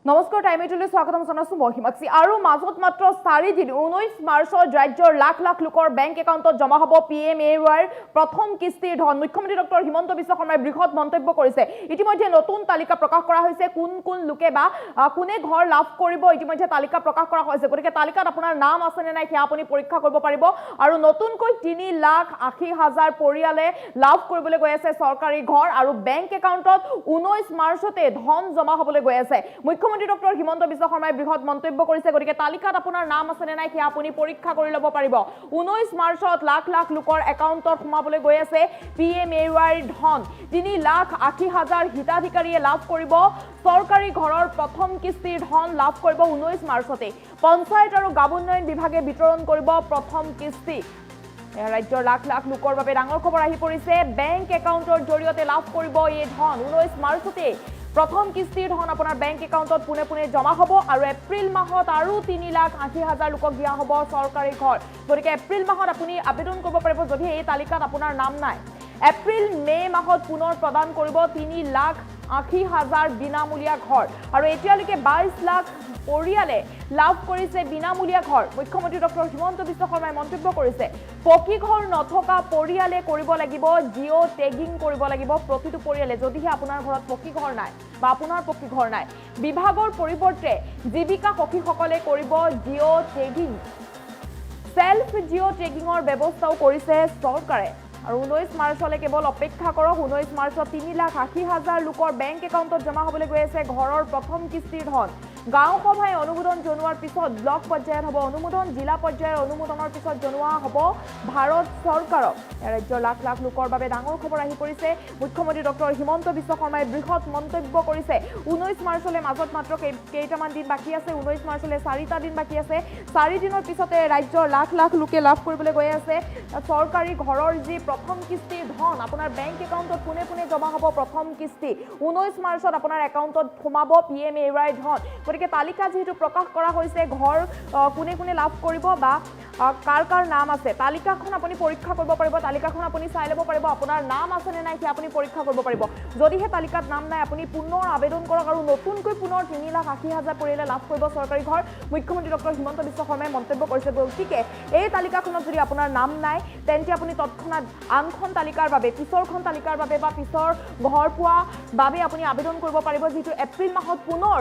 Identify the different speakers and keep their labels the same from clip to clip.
Speaker 1: নমস্কাৰ টাইমেটলৈ স্বাগতম জনাইছো মহিমাক্ষী আৰু মাজত মাত্ৰ 4 দিন 19 মাৰ্চত ৰাজ্যৰ লাখ লাখ লোকৰ বেংক একাউণ্টত জমা হ'ব পিএমএৱাইৰ প্ৰথম কিস্তিৰ ধন মুখ্যমন্ত্ৰী ডক্টৰ হিমন্ত বিশ্ব শৰ্মাই বৃহৎ মন্তব্য কৰিছে ইতিমধ্যে নতুন তালিকা প্ৰকাশ কৰা হৈছে কোন কোন লোকে বা কোনে ঘৰ লাভ কৰিব ইতিমধ্যে তালিকা প্ৰকাশ কৰা হৈছে গতিকে তালিকাত আপোনাৰ নাম আছে নে নাই কি আপুনি পৰীক্ষা কৰিব পাৰিব আৰু নতুনকৈ 3,80,000 পৰিয়ালে লাভ কৰিবলৈ গৈ আছে চৰকাৰী ঘৰ আৰু বেংক একাউণ্টত 19 মাৰ্চতে ধন জমা হ'বলৈ গৈ আছে মুখ্যমন্ত্ৰী ডক্টৰ হিমন্ত বিশ্ব শৰ্মাই বৃহৎ মন্তব্য কৰিছে গতিকে তালিকাত আপোনাৰ নাম আছে নে নাই কি আপুনি পৰীক্ষা কৰি ল'ব পাৰিব 19 মাৰ্চত লাখ লাখ লোকৰ একাউণ্টত সোমাবলৈ গৈ আছে পিএমএৱাইৰ ধন 3,80,000 হিতাধিকাৰীয়ে লাভ কৰিব চৰকাৰী ঘৰৰ প্ৰথম কিস্তিৰ ধন লাভ কৰিব 19 মাৰ্চতে পঞ্চায়ত আৰু গাঁও উন্নয়ন বিভাগে বিতৰণ কৰিব প্ৰথম কিস্তি ৰাজ্যৰ লাখ লাখ লোকৰ বাবে ডাঙৰ খবৰ আহি পৰিছে বেংক একাউণ্টৰ জৰিয়তে লাভ কৰিব এই ধন 19 মাৰ্চতে প্ৰথম কিস্তিৰ ধন আপোনাৰ বেংক একাউণ্টত পুনে পুনে জমা হ'ব আৰু এপ্ৰিল মাহত আৰু 3,80,000 লোকক দিয়া হ'ব চৰকাৰী ঘৰ গতিকে এপ্ৰিল মাহত আপুনি আবেদন কৰিব পাৰিব যদি এই তালিকাত আপোনাৰ নাম নাই এপ্ৰিল মে মাহত পুনৰ প্ৰদান কৰিব 3,80,000 বিনামূলীয়া ঘৰ আৰু এতিয়ালৈকে 22 লাখ পৰিয়ালে লাভ কৰিছে বিনামূলীয়া ঘৰ মুখ্যমন্ত্ৰী ডক্টৰ হিমন্ত বিশ্ব শৰ্মাই মন্তব্য কৰিছে পকী ঘৰ নথকা পৰিয়ালে কৰিব লাগিব জিঅ' টেগিং কৰিব লাগিব প্ৰতিটো পৰিয়ালে যদিহে আপোনাৰ ঘৰত পকী ঘৰ নাই বা আপোনাৰ পকী ঘৰ নাই বিভাগৰ পৰিৱৰ্তে জীৱিকা সখীসকলে কৰিব জিঅ' টেগিং সেলফ জিঅ' টেগিঙৰ ব্যৱস্থাও কৰিছে চৰকাৰে আৰু 19 মাৰ্চলৈ কেৱল অপেক্ষা কৰক 19 মাৰ্চত 3,80,000 লোকৰ বেংক একাউণ্টত জমা হ'বলৈ গৈ আছে ঘৰৰ প্ৰথম কিস্তিৰ ধন গাঁও সভাই অনুমোদন জনোৱাৰ পিছত ব্লক পৰ্যায়ত হ'ব অনুমোদন জিলা পৰ্যায়ৰ অনুমোদনৰ পিছত জনোৱা হ'ব ভাৰত চৰকাৰক ৰাজ্যৰ লাখ লাখ লোকৰ বাবে ডাঙৰ খবৰ আহি পৰিছে মুখ্যমন্ত্ৰী ডক্টৰ হিমন্ত বিশ্ব শৰ্মাই বৃহৎ মন্তব্য কৰিছে 19 মাৰ্চলৈ মাজত মাত্ৰ কেইটামান দিন বাকী আছে 19 মাৰ্চলৈ 4টা দিন বাকী আছে 4 দিনৰ পিছতে ৰাজ্যৰ লাখ লাখ লোকে লাভ কৰিবলৈ গৈ আছে চৰকাৰী ঘৰৰ যি প্ৰথম কিস্তিৰ ধন আপোনাৰ বেংক একাউণ্টত পুনে পুনে জমা হ'ব প্ৰথম কিস্তি 19 মাৰ্চত আপোনাৰ একাউণ্টত সোমাব পিএমএৱাই ধন গতিকে তালিকা যেহেতু প্ৰকাশ কৰা হৈছে ঘৰ কোনে কোনে লাভ কৰিব বা কাৰ কাৰ নাম আছে তালিকাখন আপুনি পৰীক্ষা কৰিব পাৰিব তালিকাখন আপুনি চাই ল'ব পাৰিব আপোনাৰ নাম আছে নে নাই কি আপুনি পৰীক্ষা কৰিব পাৰিব যদিহে তালিকাত নাম নাই আপুনি পুনৰ আবেদন কৰক আৰু নতুনকৈ পুনৰ 3,80,000 পৰিয়ালে লাভ কৰিব চৰকাৰী ঘৰ মুখ্যমন্ত্ৰী ডক্টৰ হিমন্ত বিশ্ব শৰ্মাই মন্তব্য কৰিছে গতিকে এই তালিকাখনত যদি আপোনাৰ নাম নাই তেন্তে আপুনি তৎক্ষণাত আনখন তালিকাৰ বাবে পিছৰখন তালিকাৰ বাবে বা পিছৰ ঘৰ পোৱা বাবে আপুনি আবেদন কৰিব পাৰিব যিটো এপ্ৰিল মাহত পুনৰ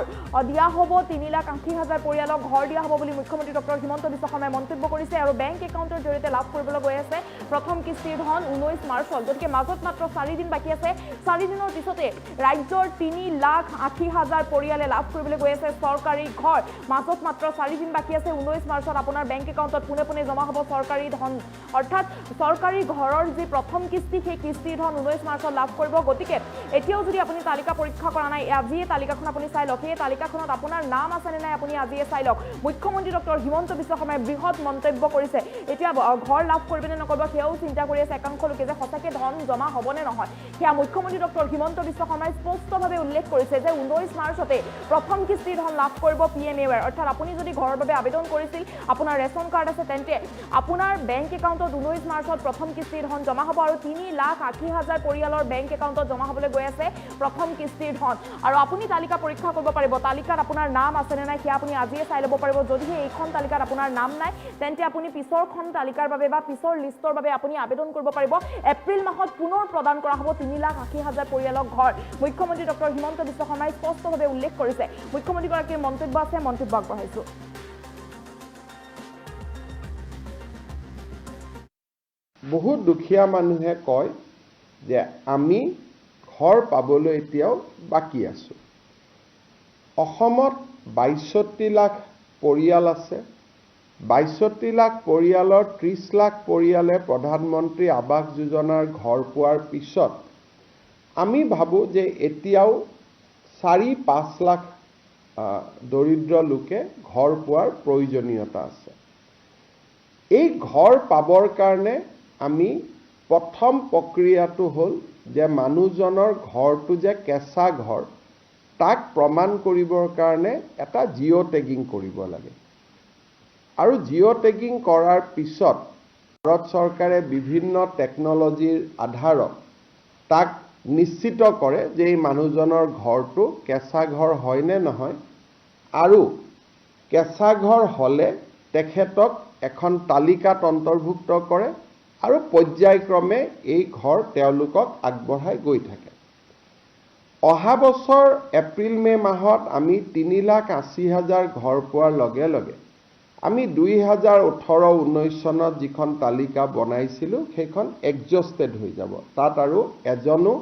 Speaker 1: দিয়া হ'ব 3,80,000 পৰিয়ালক ঘৰ দিয়া হ'ব বুলি মুখ্যমন্ত্ৰী ডক্টৰ হিমন্ত বিশ্ব শৰ্মাই মন্তব্য কৰিছে আৰু বেংক একাউণ্টৰ জৰিয়তে লাভ কৰিবলৈ গৈ আছে প্ৰথম কিস্তিৰ ধন 19 মাৰ্চত গতিকে মাজত মাত্ৰ 4 দিন বাকী আছে 4 দিনৰ পিছতে ৰাজ্যৰ 3,80,000 পৰিয়ালে লাভ কৰিবলৈ গৈ আছে চৰকাৰী ঘৰ মাজত মাত্ৰ 4 দিন বাকী আছে 19 মাৰ্চত আপোনাৰ বেংক একাউণ্টত পুনে পুনে জমা হ'ব চৰকাৰী ধন অৰ্থাৎ চৰকাৰী ঘৰৰ যি প্ৰথম কিস্তি সেই কিস্তিৰ ধন 19 মাৰ্চত লাভ কৰিব গতিকে এতিয়াও যদি আপুনি তালিকা পৰীক্ষা কৰা নাই আজি এই তালিকাখন আপুনি চাই লওক এই তালিকাখনত আপোনাৰ নাম আছে নে নাই আপুনি আজিয়ে চাই লওক মুখ্যমন্ত্ৰী ডক্টৰ হিমন্ত বিশ্ব শৰ্মাই বৃহৎ মন্তব্য কৰিছে এতিয়া ঘৰ লাভ কৰিবনে নকৰিব সেয়াও চিন্তা কৰি আছে একাংশ লোকে যে সঁচাকৈ ধন জমা হ'বনে নহয় সেয়া মুখ্যমন্ত্ৰী ডক্টৰ হিমন্ত বিশ্ব শৰ্মাই স্পষ্টভাৱে উল্লেখ কৰিছে যে 19 মাৰ্চতে প্ৰথম কিস্তিৰ ধন লাভ কৰিব পিএমএৱাই অৰ্থাৎ আপুনি যদি ঘৰৰ বাবে আবেদন কৰিছিল আপোনাৰ ৰেচন কাৰ্ড আছে তেন্তে আপোনাৰ বেংক একাউণ্টত 19 মাৰ্চত প্ৰথম কিস্তিৰ ধন জমা হ'ব আৰু 3,80,000 পৰিয়ালৰ বেংক একাউণ্টত জমা হ'বলৈ গৈ আছে প্ৰথম কিস্তিৰ ধন আৰু আপুনি তালিকা পৰীক্ষা কৰিব পাৰিব তালিকাত আপোনাৰ নাম আছে নে নাই সেয়া আপুনি আজিয়ে চাই ল'ব পাৰিব যদিহে এইখন তালিকাত আপোনাৰ নাম নাই তেন্তে আপুনি পিছৰখন তালিকাৰ বাবে বা পিছৰ লিষ্টৰ বাবে আপুনি আবেদন কৰিব পাৰিব এপ্ৰিল মাহত পুনৰ প্ৰদান কৰা হ'ব 3,80,000 পৰিয়ালক ঘৰ মুখ্যমন্ত্ৰী ডক্টৰ হিমন্ত বিশ্ব শৰ্মাই স্পষ্টভাৱে উল্লেখ কৰিছে মুখ্যমন্ত্ৰীগৰাকীৰ মন্তব্য আছে মন্তব্য আগবঢ়াইছো
Speaker 2: বহুত দুখীয়া মানুহে কয় যে আমি ঘৰ পাবলৈ এতিয়াও বাকী আছো অসমত 62 লাখ পৰিয়াল আছে 62 লাখ পৰিয়ালৰ 30 লাখ পৰিয়ালে প্ৰধানমন্ত্ৰী আৱাস যোজনাৰ ঘৰ পোৱাৰ পিছত আমি ভাবো যে এতিয়াও 4-5 লাখ দৰিদ্ৰ লোকে ঘৰ পোৱাৰ প্ৰয়োজনীয়তা আছে এই ঘৰ পাবৰ কাৰণে আমি প্ৰথম প্ৰক্ৰিয়াটো হ'ল যে মানুহজনৰ ঘৰটো যে কেঁচা ঘৰ তাক প্ৰমাণ কৰিবৰ কাৰণে এটা জিঅ' টেগিং কৰিব লাগে আৰু জিঅ' টেগিং কৰাৰ পিছত ভাৰত চৰকাৰে বিভিন্ন টেকনলজিৰ আধাৰত তাক নিশ্চিত কৰে যে এই মানুহজনৰ ঘৰটো কেঁচা ঘৰ হয় নে নহয় আৰু কেঁচা ঘৰ হ'লে তেখেতক এখন তালিকাত অন্তৰ্ভুক্ত কৰে আৰু পৰ্যায়ক্ৰমে এই ঘৰ তেওঁলোকক আগবঢ়াই গৈ থাকে। অহা বছৰ এপ্ৰিল মে মাহত আমি 3,80,000 ঘৰ পোৱাৰ লগে লগে আমি 2018-19 চনত যিখন তালিকা বনাইছিলোঁ সেইখন এক্সজষ্টেড হৈ যাব। তাত আৰু এজনো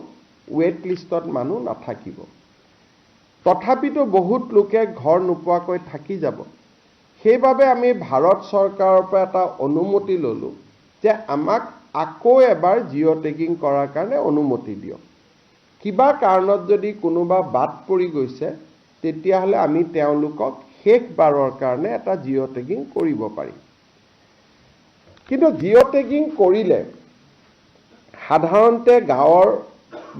Speaker 2: ৱেট লিষ্টত মানুহ নাথাকিব। তথাপিতো বহুত লোকে ঘৰ নোপোৱাকৈ থাকি যাব। সেইবাবে আমি ভাৰত চৰকাৰৰ পৰা এটা অনুমতি ল'লোঁ যে আমাক আকৌ এবাৰ জিঅ' টেগিং কৰাৰ কাৰণে অনুমতি দিয়ক। কিবা কাৰণত যদি কোনোবা বাদ পৰি গৈছে তেতিয়াহ'লে আমি তেওঁলোকক শেষবাৰৰ কাৰণে এটা জিঅ' টেগিং কৰিব পাৰিম। কিন্তু জিঅ' টেগিং কৰিলে সাধাৰণতে গাঁৱৰ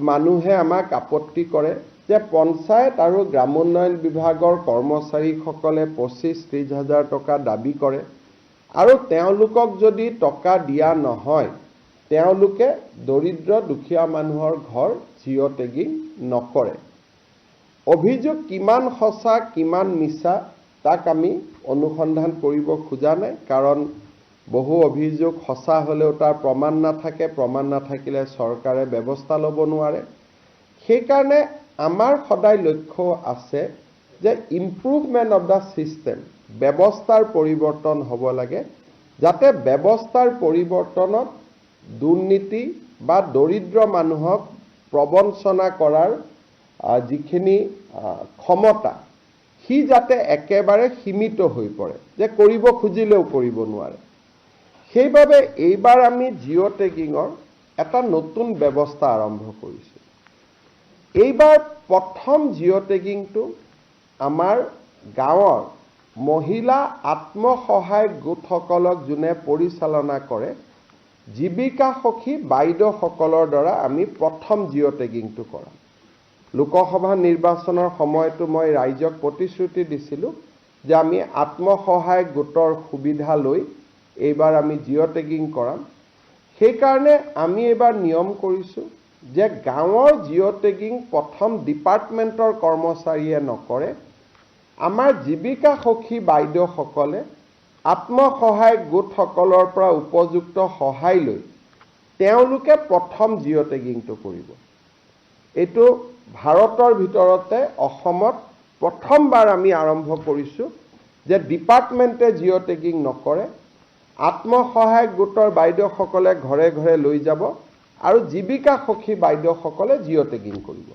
Speaker 2: মানুহে আমাক আপত্তি কৰে যে পঞ্চায়ত আৰু গ্ৰামোন্নয়ন বিভাগৰ কৰ্মচাৰীসকলে 25-30 হাজাৰ টকা দাবী কৰে আৰু তেওঁলোকক যদি টকা দিয়া নহয় তেওঁলোকে দৰিদ্ৰ দুখীয়া মানুহৰ ঘৰ জিঅ' টেগিং নকৰে। অভিযোগ কিমান সঁচা কিমান মিছা তাক আমি অনুসন্ধান কৰিব খোজা নাই, কাৰণ বহু অভিযোগ সঁচা হ'লেও তাৰ প্ৰমাণ নাথাকে, প্ৰমাণ নাথাকিলে চৰকাৰে ব্যৱস্থা ল'ব নোৱাৰে। সেইকাৰণে আমাৰ সদায় লক্ষ্য আছে যে ইম্প্ৰুভমেণ্ট অফ দ্য ছিষ্টেম, ব্যৱস্থাৰ পৰিৱৰ্তন হ'ব লাগে, যাতে ব্যৱস্থাৰ পৰিৱৰ্তনত দুৰ্নীতি বা দৰিদ্ৰ মানুহক প্ৰবঞ্চনা কৰাৰ যিখিনি ক্ষমতা সি যাতে একেবাৰে সীমিত হৈ পৰে, যে কৰিব খুজিলেও কৰিব নোৱাৰে। সেইবাবে এইবাৰ আমি জিঅ' টেগিঙৰ এটা নতুন ব্যৱস্থা আৰম্ভ কৰিছোঁ। এইবাৰ প্ৰথম জিঅ' টেগিংটো আমাৰ গাঁৱৰ মহিলা আত্মসহায়ক গোটসকলক যোনে পৰিচালনা কৰে জীৱিকা সখী বাইদেউসকলৰ দ্বাৰা আমি প্ৰথম জিঅ' টেগিংটো কৰাম। লোকসভা নিৰ্বাচনৰ সময়তো মই ৰাইজক প্ৰতিশ্ৰুতি দিছিলোঁ যে আমি আত্মসহায়ক গোটৰ সুবিধা লৈ এইবাৰ আমি জিঅ' টেগিং কৰাম। সেইকাৰণে আমি এইবাৰ নিয়ম কৰিছোঁ যে গাঁৱৰ জিঅ' টেগিং প্ৰথম ডিপাৰ্টমেণ্টৰ কৰ্মচাৰীয়ে নকৰে, আমাৰ জীৱিকা সখী বাইদেউসকলে আত্মসহায়ক গোটসকলৰ পৰা উপযুক্ত সহায় লৈ তেওঁলোকে প্ৰথম জিঅ' টেগিংটো কৰিব। এইটো ভাৰতৰ ভিতৰতে অসমত প্ৰথমবাৰ আমি আৰম্ভ কৰিছোঁ যে ডিপাৰ্টমেণ্টে জিঅ' টেগিং নকৰে, আত্মসহায়ক গোটৰ বাইদেউসকলে ঘৰে ঘৰে লৈ যাব আৰু জীৱিকা সখী বাইদেউসকলে জিঅ' টেগিং কৰিব।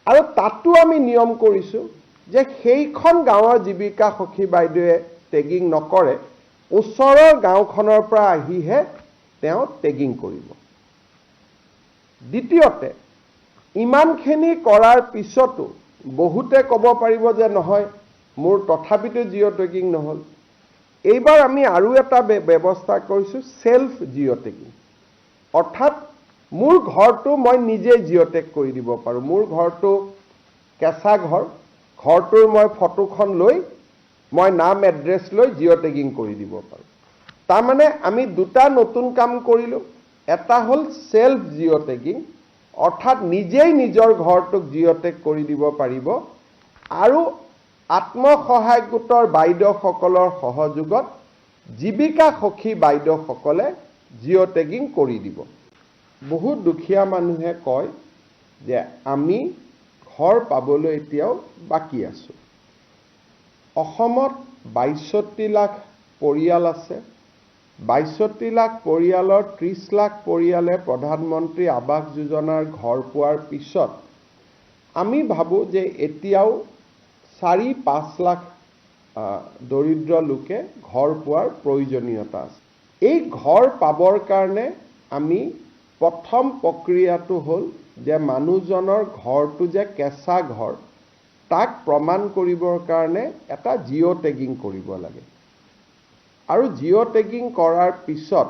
Speaker 2: আৰু তাতো আমি নিয়ম কৰিছোঁ যে সেইখন গাঁৱৰ জীৱিকা সখী বাইদেৱে টেগিং নকৰে, ওচৰৰ গাঁওখনৰ পৰা আহিহে তেওঁ টেগিং কৰিব। দ্বিতীয়তে, ইমানখিনি কৰাৰ পিছতো বহুতে ক'ব পাৰিব যে নহয় মোৰ তথাপিতো জিঅ' টেগিং নহ'ল। এইবাৰ আমি আৰু এটা ব্যৱস্থা কৰিছোঁ, সেল্ফ জিঅ' টেগিং। অৰ্থাৎ মোৰ ঘৰটো মই নিজে জিঅ' টেগ কৰি দিব পাৰোঁ। মোৰ ঘৰটো কেঁচা ঘৰ, ঘৰটোৰ মই ফটোখন লৈ মই নাম এড্ৰেছ লৈ জিঅ' টেগিং কৰি দিব পাৰোঁ। তাৰমানে আমি দুটা নতুন কাম কৰিলোঁ। এটা হ'ল সেল্ফ জিঅ' টেগিং, অৰ্থাৎ নিজেই নিজৰ ঘৰটোক জিঅ' টেগ কৰি দিব পাৰিব, আৰু আত্মসহায়ক গোটৰ বাইদেউসকলৰ সহযোগত জীৱিকা সখী বাইদেউসকলে জিঅ' টেগিং কৰি দিব। বহুত দুখীয়া মানুহে কয় যে আমি ঘৰ পাবলৈ এতিয়াও বাকী আছোঁ। অসমত ৬২ লাখ পৰিয়াল আছে। ৬২ লাখ পৰিয়ালৰ ৩০ লাখ পৰিয়ালে প্ৰধানমন্ত্ৰী আৱাস যোজনাৰ ঘৰ পোৱাৰ পিছত আমি ভাবোঁ যে এতিয়াও ৪-৫ লাখ দৰিদ্ৰ লোকে ঘৰ পোৱাৰ প্ৰয়োজনীয়তা আছে। এই ঘৰ পাবৰ কাৰণে আমি প্ৰথম প্ৰক্ৰিয়াটো হ'ল যে মানুহজনৰ ঘৰটো যে কেঁচা ঘৰ তাক প্ৰমাণ কৰিবৰ কাৰণে এটা জিঅ' টেগিং কৰিব লাগে। আৰু জিঅ' টেগিং কৰাৰ পিছত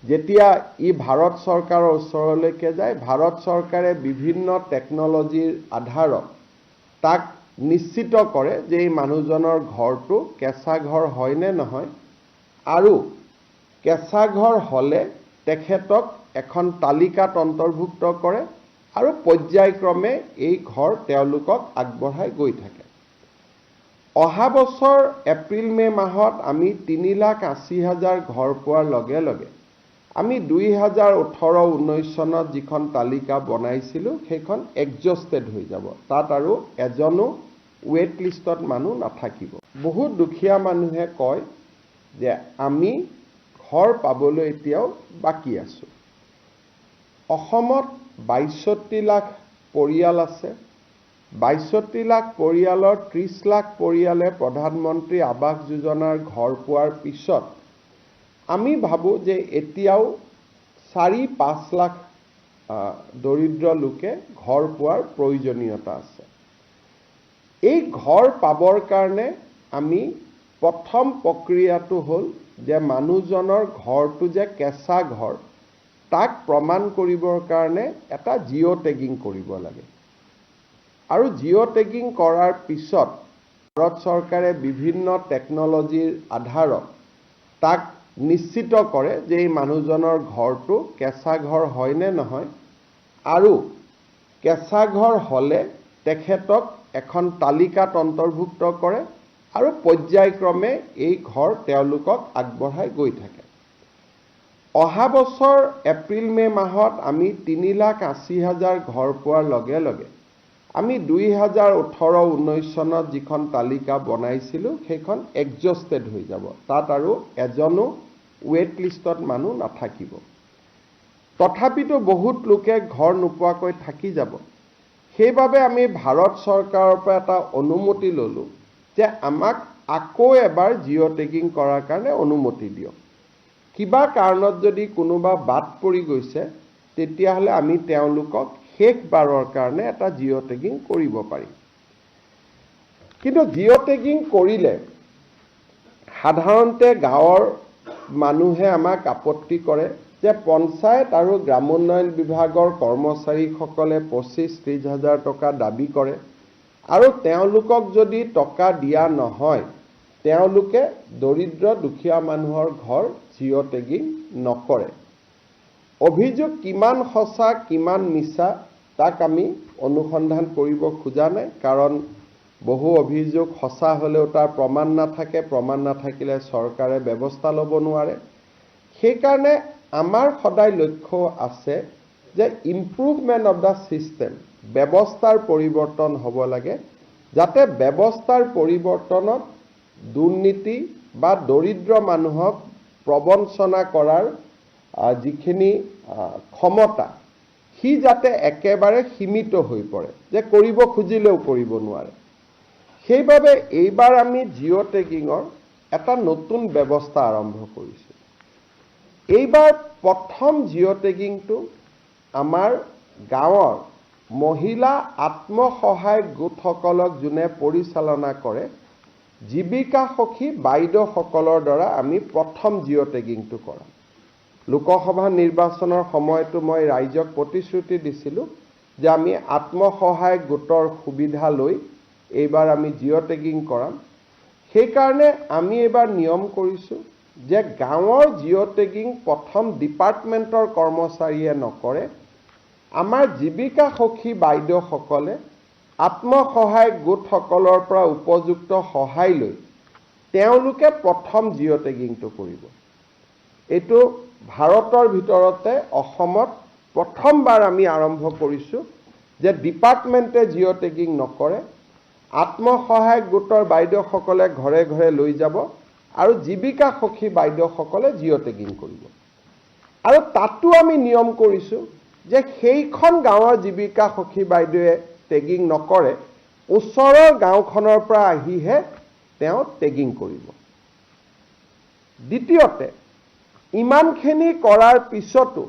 Speaker 2: যেতিয়া ই ভাৰত চৰকাৰৰ ওচৰলৈকে যায়, ভাৰত চৰকাৰে বিভিন্ন টেকন'লজিৰ আধাৰত তাক নিশ্চিত কৰে যে এই মানুহজনৰ ঘৰটো কেঁচা ঘৰ হয়নে নহয়, আৰু কেঁচা ঘৰ হ'লে তেখেতক এখন তালিকাত অন্তৰ্ভুক্ত কৰে আৰু পৰ্যায়ক্ৰমে এই ঘৰ তেওঁলোকক আগবঢ়াই গৈ থাকে। অহা বছৰ এপ্ৰিল মে মাহত আমি 3,80,000 ঘৰ পোৱাৰ লগে লগে আমি 2018-19 চনত যিখন তালিকা বনাইছিলোঁ সেইখন এক্সজষ্টেড হৈ যাব। তাত আৰু এজনো ৱেট লিষ্টত মানুহ নাথাকিব। বহুত দুখীয়া মানুহে কয় যে আমি ঘৰ পাবলৈ এতিয়াও বাকী আছোঁ। অসমত 62 লাখ পৰিয়াল আছে। 62 লাখ পৰিয়ালৰ 30 লাখ পৰিয়ালে প্ৰধানমন্ত্ৰী আৱাস যোজনাৰ ঘৰ পোৱাৰ পিছত আমি ভাবোঁ যে এতিয়াও 4-5 লাখ দৰিদ্ৰ লোকে ঘৰ পোৱাৰ প্ৰয়োজনীয়তা আছে। এই ঘৰ পাবৰ কাৰণে আমি প্ৰথম প্ৰক্ৰিয়াটো হ'ল যে মানুহজনৰ ঘৰটো যে কেঁচা ঘৰ তাক প্ৰমাণ কৰিবৰ কাৰণে এটা জিঅ' টেগিং কৰিব লাগে। আৰু জিঅ' টেগিং কৰাৰ পিছত ভাৰত চৰকাৰে বিভিন্ন টেকন'লজিৰ আধাৰত তাক নিশ্চিত কৰে যে এই মানুহজনৰ ঘৰটো কেঁচা ঘৰ হয়নে নহয়, আৰু কেঁচা ঘৰ হ'লে তেখেতক এখন তালিকাত অন্তৰ্ভুক্ত কৰে আৰু পৰ্যায়ক্ৰমে এই ঘৰ তেওঁলোকক আগবঢ়াই গৈ থাকে। অহা বছৰ এপ্ৰিল মে মাহত আমি 3,80,000 ঘৰ পোৱাৰ লগে লগে আমি 2018-19 চনত যিখন তালিকা বনাইছিলোঁ সেইখন এক্সজষ্টেড হৈ যাব। তাত আৰু এজনো ৱেট লিষ্টত মানুহ নাথাকিব। তথাপিতো বহুত লোকে ঘৰ নোপোৱাকৈ থাকি যাব। সেইবাবে আমি ভাৰত চৰকাৰৰ পৰা এটা অনুমতি ল'লোঁ যে আমাক আকৌ এবাৰ জিঅ' টেগিং কৰাৰ কাৰণে অনুমতি দিয়ক। কিবা কাৰণত যদি কোনোবা বাদ পৰি গৈছে তেতিয়াহ'লে আমি তেওঁলোকক শেষবাৰৰ কাৰণে এটা জিঅ' টেগিং কৰিব পাৰিম। কিন্তু জিঅ' টেগিং কৰিলে সাধাৰণতে গাঁৱৰ মানুহে আমাক আপত্তি কৰে যে পঞ্চায়ত আৰু গ্ৰামোন্নয়ন বিভাগৰ কৰ্মচাৰীসকলে 25-30 হাজাৰ টকা দাবী কৰে আৰু তেওঁলোকক যদি টকা দিয়া নহয় তেওঁলোকে দৰিদ্ৰ দুখীয়া মানুহৰ ঘৰ জিঅ' টেগিং নকৰে। অভিযোগ কিমান সঁচা কিমান মিছা তাক আমি অনুসন্ধান কৰিব খোজা নাই, কাৰণ বহু অভিযোগ সঁচা হ'লেও তাৰ প্ৰমাণ নাথাকে, প্ৰমাণ নাথাকিলে চৰকাৰে ব্যৱস্থা ল'ব নোৱাৰে। সেইকাৰণে আমাৰ সদায় লক্ষ্য আছে যে ইম্প্ৰুভমেণ্ট অফ দ্য ছিষ্টেম, ব্যৱস্থাৰ পৰিৱৰ্তন হ'ব লাগে, যাতে ব্যৱস্থাৰ পৰিৱৰ্তনত দুৰ্নীতি বা দৰিদ্ৰ মানুহক প্ৰবঞ্চনা কৰাৰ যিখিনি ক্ষমতা সি যাতে একেবাৰে সীমিত হৈ পৰে, যে কৰিব খুজিলেও কৰিব নোৱাৰে। সেইবাবে এইবাৰ আমি জিঅ' টেগিঙৰ এটা নতুন ব্যৱস্থা আৰম্ভ কৰিছোঁ। এইবাৰ প্ৰথম জিঅ' টেগিংটো আমাৰ গাঁৱৰ মহিলা আত্মসহায়ক গোটসকলক যোনে পৰিচালনা কৰে জীৱিকা সখী বাইদেউসকলৰ দ্বাৰা আমি প্ৰথম জিঅ' টেগিংটো কৰাম। লোকসভা নিৰ্বাচনৰ সময়তো মই ৰাইজক প্ৰতিশ্ৰুতি দিছিলোঁ যে আমি আত্মসহায়ক গোটৰ সুবিধা লৈ এইবাৰ আমি জিঅ' টেগিং কৰাম। সেইকাৰণে আমি এইবাৰ নিয়ম কৰিছোঁ যে গাঁৱৰ জিঅ' টেগিং প্ৰথম ডিপাৰ্টমেণ্টৰ কৰ্মচাৰীয়ে নকৰে, আমাৰ জীৱিকা সখী বাইদেউসকলে আত্মসহায়ক গোটসকলৰ পৰা উপযুক্ত সহায় লৈ তেওঁলোকে প্ৰথম জিঅ' টেগিংটো কৰিব। এইটো ভাৰতৰ ভিতৰতে অসমত প্ৰথমবাৰ আমি আৰম্ভ কৰিছোঁ যে ডিপাৰ্টমেণ্টে জিঅ' টেগিং নকৰে, আত্মসহায়ক গোটৰ বাইদেউসকলে ঘৰে ঘৰে লৈ যাব আৰু জীৱিকা সখী বাইদেউসকলে জিঅ' টেগিং কৰিব। আৰু তাতো আমি নিয়ম কৰিছোঁ যে সেইখন গাঁৱৰ জীৱিকা সখী বাইদেৱে টেগিং নকৰে, ওচৰৰ গাঁওখনৰ পৰা আহিহে তেওঁ টেগিং কৰিব। দ্বিতীয়তে, ইমানখিনি কৰাৰ পিছতো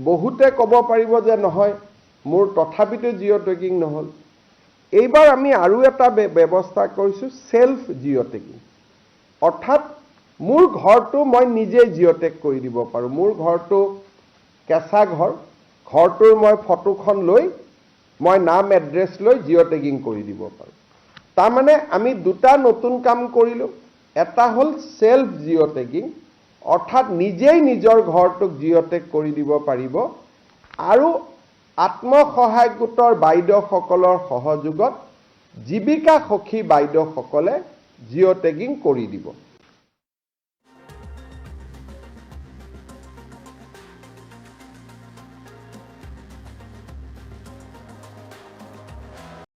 Speaker 2: বহুতে ক'ব পাৰিব যে নহয় মোৰ তথাপিতো জিঅ' টেগিং নহ'ল। এইবাৰ আমি আৰু এটা ব্যৱস্থা কৰিছোঁ, সেল্ফ জিঅ' টেগিং। অৰ্থাৎ মোৰ ঘৰটো মই নিজে জিঅ' টেগ কৰি দিব পাৰোঁ। মোৰ ঘৰটো কেঁচা ঘৰ, ঘৰটোৰ মই ফটোখন লৈ মই নাম এড্ৰেছ লৈ জিঅ' টেগিং কৰি দিব পাৰোঁ। তাৰমানে আমি দুটা নতুন কাম কৰিলোঁ। এটা হ'ল সেল্ফ জিঅ' টেগিং, অৰ্থাৎ নিজেই নিজৰ ঘৰটোক জিঅ' টেগ কৰি দিব পাৰিব, আৰু আত্মসহায়ক গোটৰ বাইদেউসকলৰ সহযোগত জীৱিকা সখী বাইদেউসকলে জিঅ' টেগিং কৰি দিব।